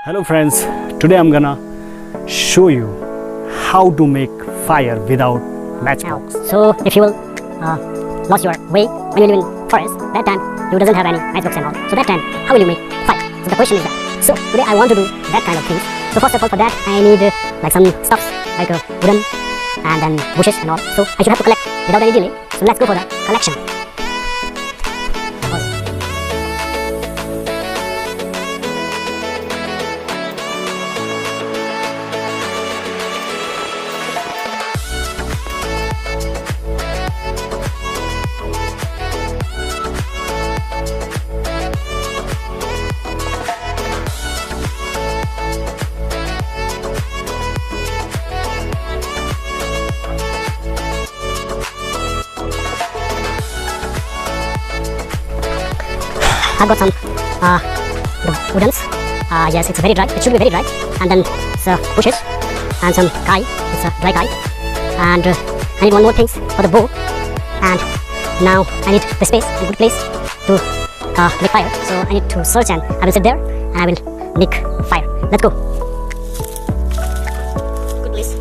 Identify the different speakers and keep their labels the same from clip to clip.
Speaker 1: Hello friends, today I'm gonna show you how to make fire without matchbox.
Speaker 2: So if you will lost your way when you live in forest, that time you doesn't have any matchbox and all. So that time, how will you make fire? So the question is that. So today I want to do that kind of things. So first of all, for that I need like some stuffs like wooden and then bushes and all. So I should have to collect without any delay. So let's go for the collection. I've got some the woodens. Yes, it's very dry. It should be very dry. And then bushes and some kai. It's a dry kai. And I need one more things for the bow. And now I need the space, a good place to make fire. So I need to search and I will sit there and I will make fire. Let's go. Good place.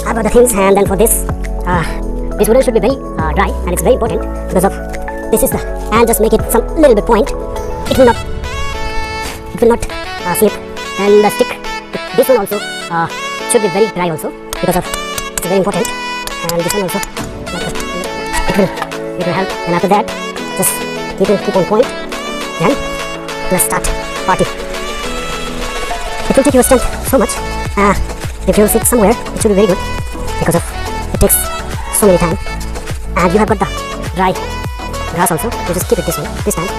Speaker 2: I've got the things, and then for this. This wooden should be very dry, and it's very important because of this is the, and just make it some little bit point. It will not slip. And the stick, this one also should be very dry also because of it's very important. And this one also, it will help. And after that, just keep on point. Then let's start party. It will take your strength so much. If you sit somewhere, it should be very good because of it takes so many time, and you have got the dry grass also. You just keep it this way this time,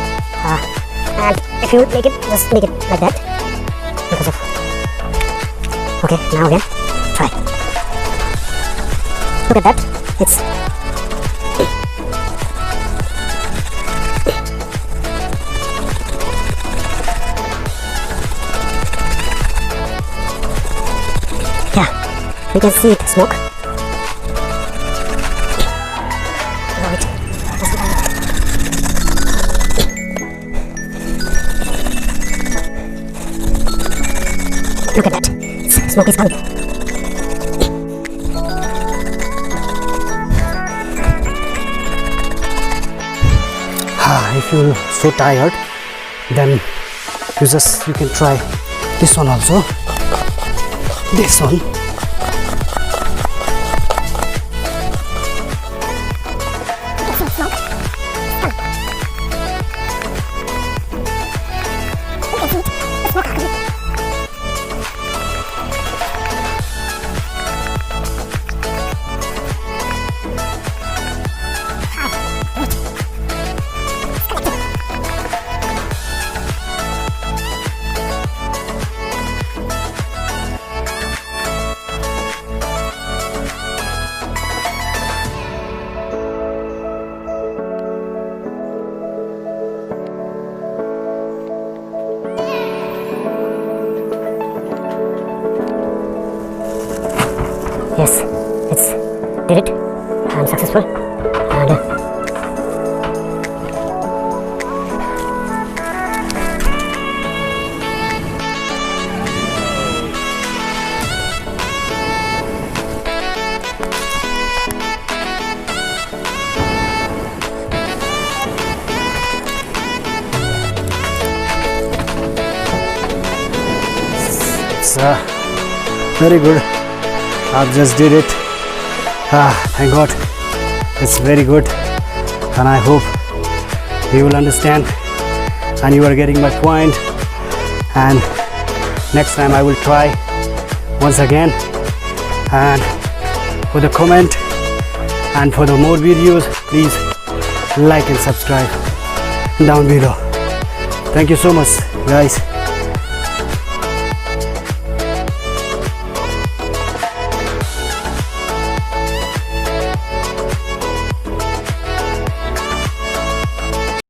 Speaker 2: and if you make it, just make it like that because of. Okay, now again, try. Look at that. It's yeah, we can see it smoke. Look at that, smoke is coming.
Speaker 1: If you're so tired, then you can try this one also. This one.
Speaker 2: Yes, did it. I'm successful. And
Speaker 1: it's very good. I just did it. Thank God, it's very good, and I hope you will understand and you are getting my point. And next time I will try once again. And for the comment and for the more videos, please like and subscribe down below. Thank you so much, guys.